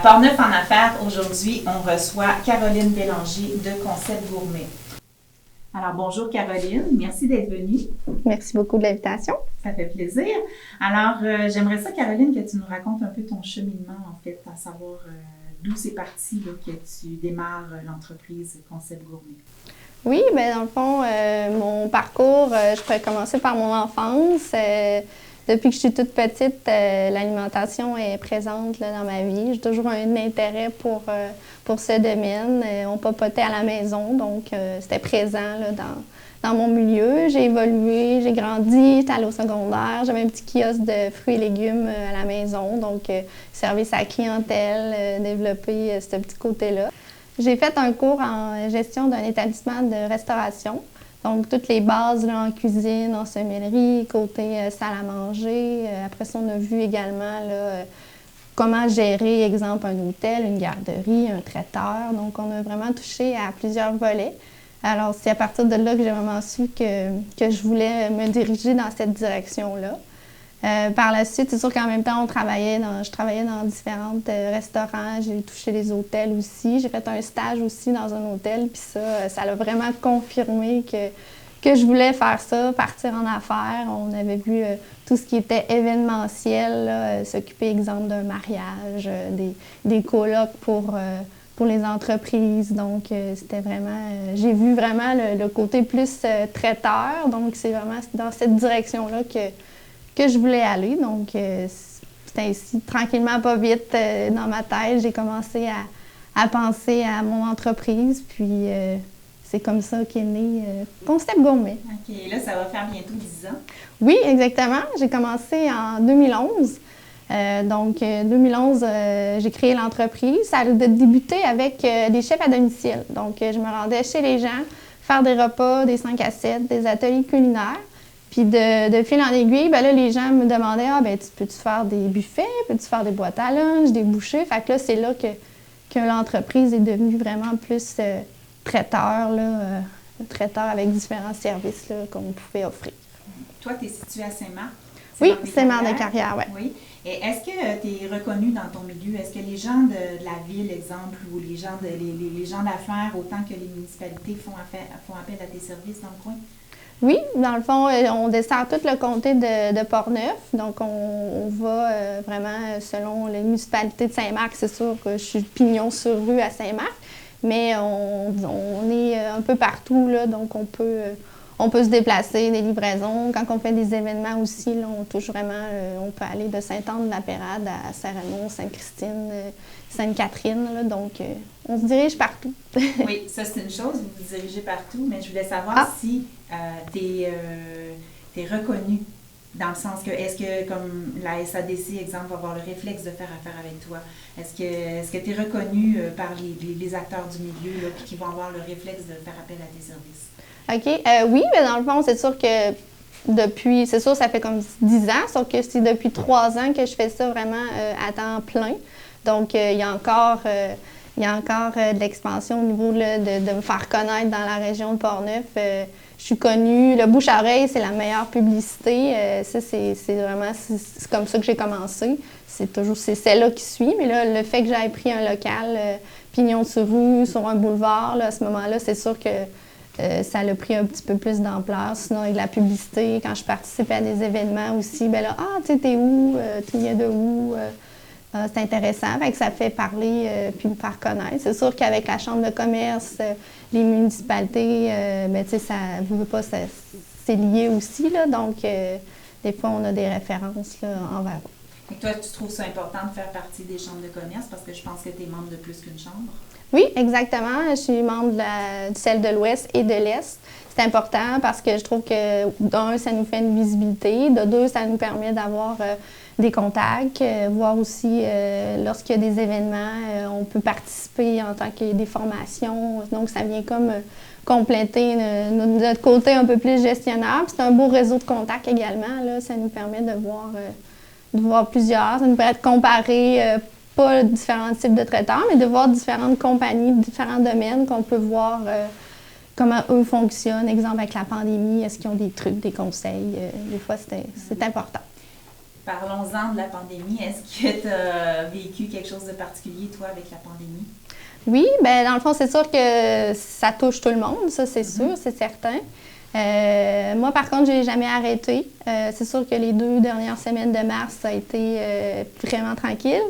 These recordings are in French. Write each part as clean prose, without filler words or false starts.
Portneuf en affaires, aujourd'hui, on reçoit Caroline Bélanger de Concept Gourmet. Alors, bonjour Caroline, merci d'être venue. Merci beaucoup de l'invitation. Ça fait plaisir. Alors, j'aimerais ça, Caroline, que tu nous racontes un peu ton cheminement, en fait, à savoir d'où c'est parti là, que tu démarres l'entreprise Concept Gourmet. Oui, bien dans le fond, mon parcours, je pourrais commencer par mon enfance. Depuis que je suis toute petite, l'alimentation est présente là, dans ma vie. J'ai toujours un intérêt pour ce domaine. On papotait à la maison, donc c'était présent là, dans mon milieu. J'ai évolué, j'ai grandi, j'étais allée au secondaire. J'avais un petit kiosque de fruits et légumes à la maison, donc service à la clientèle, développer ce petit côté-là. J'ai fait un cours en gestion d'un établissement de restauration. Donc, toutes les bases là, en cuisine, en sommellerie, côté salle à manger. Après ça, on a vu également là, comment gérer, exemple, un hôtel, une garderie, un traiteur. Donc, on a vraiment touché à plusieurs volets. Alors, c'est à partir de là que j'ai vraiment su que je voulais me diriger dans cette direction-là. Par la suite, c'est sûr qu'en même temps, je travaillais dans différents restaurants, j'ai touché les hôtels aussi. J'ai fait un stage aussi dans un hôtel, puis ça l'a vraiment confirmé que je voulais faire ça, partir en affaires. On avait vu tout ce qui était événementiel, là, s'occuper, exemple, d'un mariage, des colloques pour les entreprises. Donc, c'était vraiment... j'ai vu vraiment le côté plus traiteur, donc c'est vraiment dans cette direction-là que je voulais aller. Donc, c'était ainsi, tranquillement, pas vite, dans ma tête, j'ai commencé à penser à mon entreprise. Puis, c'est comme ça qu'est né Concept Gourmet. OK. Et là, ça va faire bientôt 10 ans. Oui, exactement. J'ai commencé en 2011. Donc, 2011, j'ai créé l'entreprise. Ça a débuté avec des chefs à domicile. Donc, je me rendais chez les gens, faire des repas, des 5 à 7, des ateliers culinaires. Puis de fil en aiguille, bien là, les gens me demandaient « Ah, bien, peux-tu faire des buffets? Peux-tu faire des boîtes à lunch, des bouchées? » Fait que là, c'est là que l'entreprise est devenue vraiment plus traiteur, là, traiteur avec différents services là, qu'on pouvait offrir. Toi, tu es située à Saint-Marc? Oui, Saint-Marc-de-Carrière, oui. Oui. Et est-ce que tu es reconnue dans ton milieu? Est-ce que les gens de la ville, exemple, ou les gens d'affaires, autant que les municipalités, font appel à tes services dans le coin? Oui, dans le fond, on dessert tout le comté de Portneuf. Donc, on va vraiment selon les municipalités de Saint-Marc. C'est sûr que je suis pignon sur rue à Saint-Marc, mais on est un peu partout, là, donc on peut se déplacer, des livraisons. Quand on fait des événements aussi, là, on touche vraiment, on peut aller de Sainte-Anne-de-la-Pérade à Saint-Raymond, Sainte-Christine, Sainte-Catherine. Là, donc, on se dirige partout. Oui, ça c'est une chose, vous vous dirigez partout, mais je voulais savoir si tu es reconnue, dans le sens que, est-ce que comme la SADC, exemple, va avoir le réflexe de faire affaire avec toi? Est-ce que tu es reconnue par les acteurs du milieu là, qui vont avoir le réflexe de faire appel à tes services? OK. Oui, mais dans le fond, c'est sûr que depuis, c'est sûr, ça fait comme 10 ans, sauf que c'est depuis 3 ans que je fais ça vraiment à temps plein. Donc, il y a encore de l'expansion au niveau là, de me faire connaître dans la région de Portneuf. Je suis connue. Le bouche à oreille, c'est la meilleure publicité. Ça, c'est vraiment, c'est comme ça que j'ai commencé. C'est celle-là qui suit. Mais là, le fait que j'aie pris un local, pignon sur rue, sur un boulevard, là, à ce moment-là, c'est sûr que ça a pris un petit peu plus d'ampleur. Sinon, avec la publicité, quand je participais à des événements aussi, bien là, tu sais, t'es où? Tu viens de où? C'est intéressant, fait que ça fait parler puis me faire connaître. C'est sûr qu'avec la Chambre de commerce, les municipalités, bien, tu sais, ça veut pas, c'est lié aussi, là, donc des fois, on a des références là, envers eux. Et toi, tu trouves ça important de faire partie des chambres de commerce parce que je pense que tu es membre de plus qu'une chambre? Oui, exactement. Je suis membre de celle de l'Ouest et de l'Est. C'est important parce que je trouve que, d'un, ça nous fait une visibilité. De deux, ça nous permet d'avoir des contacts, voir aussi lorsqu'il y a des événements, on peut participer en tant que des formations. Donc, ça vient comme compléter notre côté un peu plus gestionnaire. Puis c'est un beau réseau de contacts également. Là. Ça nous permet de voir plusieurs. Ça nous permet de comparer pas différents types de traiteurs, mais de voir différentes compagnies, différents domaines qu'on peut voir comment eux fonctionnent. Exemple, avec la pandémie, est-ce qu'ils ont des trucs, des conseils? Des fois, c'est important. Parlons-en de la pandémie. Est-ce que tu as vécu quelque chose de particulier, toi, avec la pandémie? Oui, bien, dans le fond, c'est sûr que ça touche tout le monde, ça, c'est sûr, c'est certain. Moi, par contre, je n'ai jamais arrêté. C'est sûr que les 2 dernières semaines de mars, ça a été vraiment tranquille.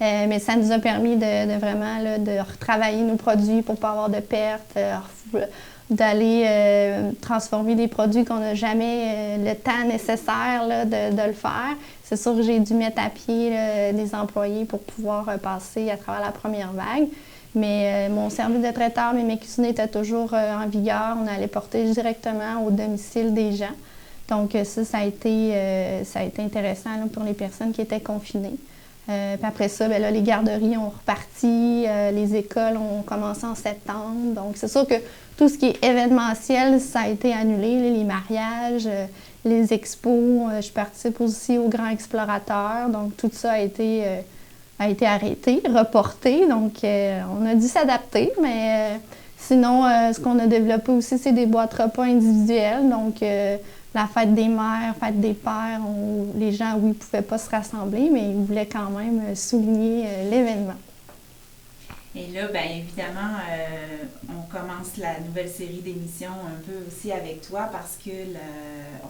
Mais ça nous a permis de vraiment là, de retravailler nos produits pour ne pas avoir de pertes, d'aller transformer des produits qu'on n'a jamais le temps nécessaire là, de le faire. C'est sûr que j'ai dû mettre à pied là, des employés pour pouvoir passer à travers la première vague. Mais mon service de traiteur, mes cuisiniers étaient toujours en vigueur. On allait porter directement au domicile des gens. Donc ça a été intéressant là, pour les personnes qui étaient confinées. Puis après ça, bien là, les garderies ont reparti, les écoles ont commencé en septembre. Donc c'est sûr que tout ce qui est événementiel, ça a été annulé, là, les mariages, les expos. Je participe aussi au Grand Explorateur. Donc tout ça a été arrêté, reporté. Donc, on a dû s'adapter, mais sinon, ce qu'on a développé aussi, c'est des boîtes repas individuelles. Donc, la fête des mères, fête des pères, les gens, oui, ne pouvaient pas se rassembler, mais ils voulaient quand même souligner l'événement. Et là, bien évidemment, on commence la nouvelle série d'émissions un peu aussi avec toi parce que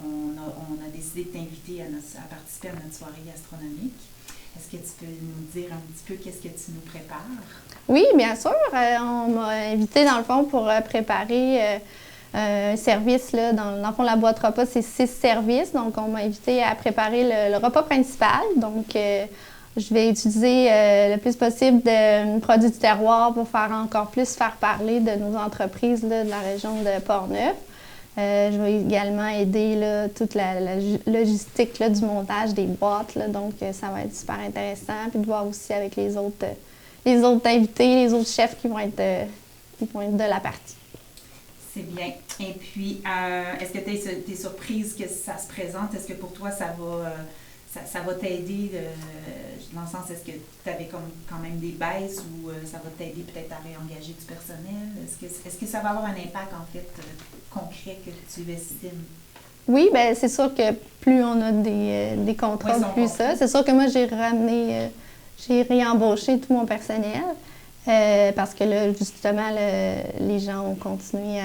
on a décidé de t'inviter à participer à notre soirée gastronomique. Est-ce que tu peux nous dire un petit peu qu'est-ce que tu nous prépares? Oui, bien sûr. On m'a invité dans le fond pour préparer un service. Là, dans le fond, la boîte repas, c'est 6 services. Donc, on m'a invité à préparer le repas principal. Donc, je vais utiliser le plus possible de produits du terroir pour encore plus faire parler de nos entreprises là, de la région de Portneuf. Je vais également aider là, toute la logistique là, du montage des boîtes. Là, donc, ça va être super intéressant. Puis de voir aussi avec les autres invités, les autres chefs qui vont être de la partie. C'est bien. Et puis, est-ce que tu es surprise que ça se présente? Est-ce que pour toi, ça va t'aider dans le sens, est-ce que tu avais quand même des baisses ou ça va t'aider peut-être à réengager du personnel? Est-ce que ça va avoir un impact, en fait, concret que tu estimes? Oui, bien, c'est sûr que plus on a des contrats, plus ça. C'est sûr que moi, j'ai réembauché tout mon personnel parce que là, justement, les gens ont continué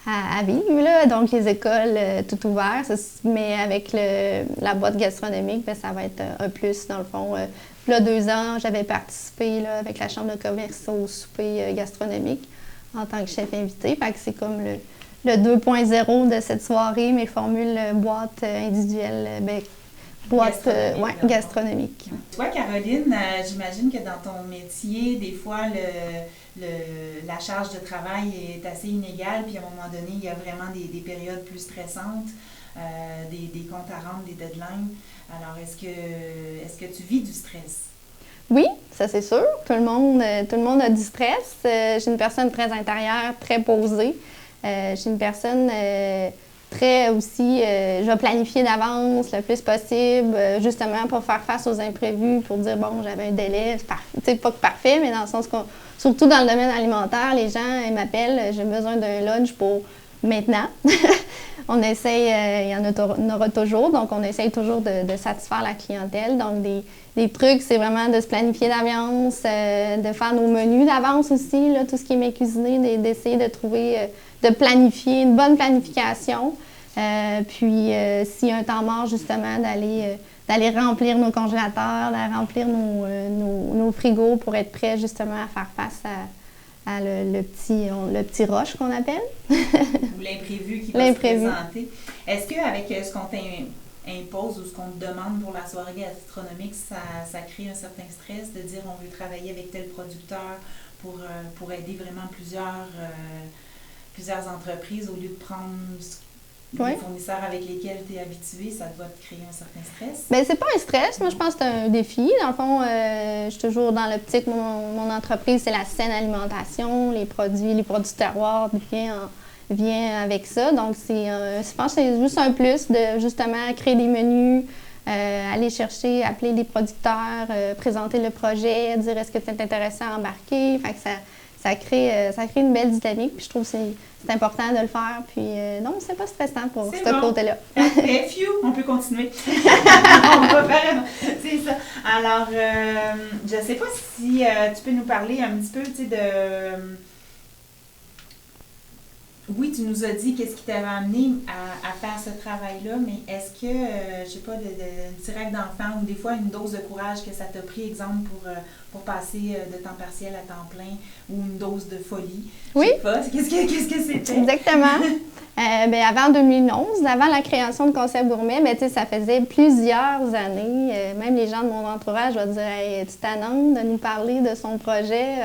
à vivre, là. Donc, les écoles, tout ouvert. Mais avec la boîte gastronomique, bien, ça va être un plus, dans le fond. Là, 2 ans, j'avais participé là, avec la Chambre de commerce au souper gastronomique en tant que chef invité. Fait que c'est comme le 2.0 de cette soirée, mes formules boîte individuelle, gastronomique. Toi, Caroline, j'imagine que dans ton métier, des fois, la charge de travail est assez inégale, puis à un moment donné, il y a vraiment des périodes plus stressantes, des comptes à rendre, des deadlines. Alors, est-ce que tu vis du stress? Oui, ça c'est sûr. Tout le monde a du stress. J'ai une personne très intérieure, très posée. J'ai une personne très aussi, je vais planifier d'avance le plus possible, justement pour faire face aux imprévus, pour dire, bon, j'avais un délai, c'est pas que parfait, mais dans le sens que, surtout dans le domaine alimentaire, les gens ils m'appellent, j'ai besoin d'un lunch pour maintenant. On essaye, il y en aura toujours, donc on essaye toujours de satisfaire la clientèle. Donc, des trucs, c'est vraiment de se planifier d'avance, de faire nos menus d'avance aussi, là, tout ce qui est mets cuisinés, d'essayer de trouver, de planifier, une bonne planification. Puis, s'il y a un temps mort, justement, d'aller remplir nos congélateurs, d'aller remplir nos frigos pour être prêts, justement, à faire face à le petit rush qu'on appelle. Ou l'imprévu qui va se présenter. Est-ce qu'avec ce qu'on t'impose ou ce qu'on te demande pour la soirée gastronomique, ça crée un certain stress de dire on veut travailler avec tel producteur pour aider vraiment plusieurs entreprises au lieu de prendre les fournisseurs avec lesquels tu es habitué, ça doit te créer un certain stress? Bien, c'est pas un stress. Moi, je pense que c'est un défi. Dans le fond, je suis toujours dans l'optique, mon entreprise, c'est la saine alimentation. Les produits terroirs viennent avec ça. Donc, je pense que c'est juste un plus de, justement, créer des menus, aller chercher, appeler les producteurs, présenter le projet, dire est-ce que c'est intéressant à embarquer. Fait que ça crée une belle dynamique. Puis je trouve que c'est important de le faire. Puis non, c'est pas stressant pour ce côté-là. Parfait, phew, on peut continuer. On va faire, c'est ça. Alors, je sais pas si tu peux nous parler un petit peu, tu sais, de... Oui, tu nous as dit qu'est-ce qui t'avait amené à faire ce travail-là, mais est-ce que, je sais pas, un petit rêve d'enfant ou des fois une dose de courage que ça t'a pris, exemple, pour passer de temps partiel à temps plein ou une dose de folie? Oui. Je sais pas, qu'est-ce que c'était? Exactement. Avant 2011, avant la création de Concept Gourmet, ça faisait plusieurs années. Même les gens de mon entourage vont dire hey, tu t'annonces de nous parler de son projet.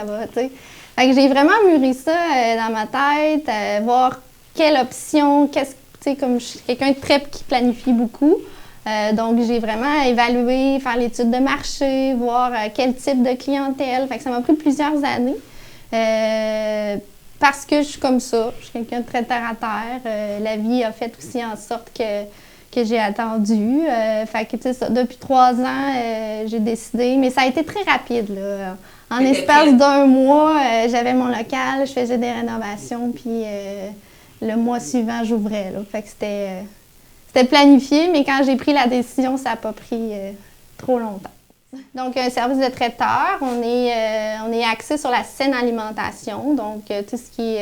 Fait que j'ai vraiment mûri ça dans ma tête, voir quelle option, comme je suis quelqu'un de prep qui planifie beaucoup. Donc, j'ai vraiment évalué, faire l'étude de marché, voir quel type de clientèle. Fait que ça m'a pris plusieurs années. Parce que je suis comme ça, je suis quelqu'un de très terre à terre. La vie a fait aussi en sorte que j'ai attendu. Fait que, ça, depuis 3 ans, j'ai décidé, mais ça a été très rapide, là. En espace d'1 mois, j'avais mon local, je faisais des rénovations, puis le mois suivant, j'ouvrais, là. Fait que c'était planifié, mais quand j'ai pris la décision, ça n'a pas pris trop longtemps. Donc, un service de traiteur, on est axé sur la saine alimentation, donc tout ce qui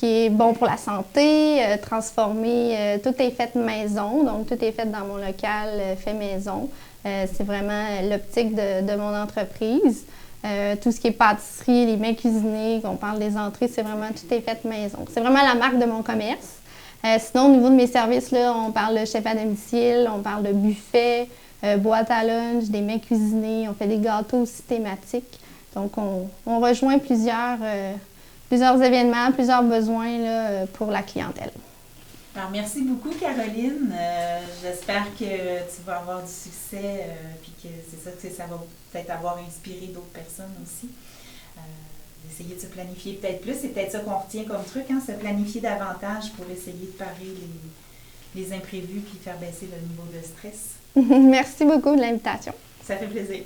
est bon pour la santé, transformé, tout est fait maison, donc tout est fait dans mon local, fait maison. C'est vraiment l'optique de mon entreprise. Tout ce qui est pâtisserie, les mets cuisinés, qu'on parle des entrées, c'est vraiment tout est fait maison. C'est vraiment la marque de mon commerce. Sinon, au niveau de mes services, là, on parle de chef à domicile, on parle de buffet, boîte à lunch, des mets cuisinés, on fait des gâteaux aussi thématiques. Donc, on rejoint plusieurs événements, plusieurs besoins là, pour la clientèle. Alors, merci beaucoup, Caroline. J'espère que tu vas avoir du succès, puis que ça va peut-être avoir inspiré d'autres personnes aussi. D'essayer de se planifier peut-être plus. C'est peut-être ça qu'on retient comme truc, hein, se planifier davantage pour essayer de parer les imprévus puis faire baisser le niveau de stress. Merci beaucoup de l'invitation. Ça fait plaisir.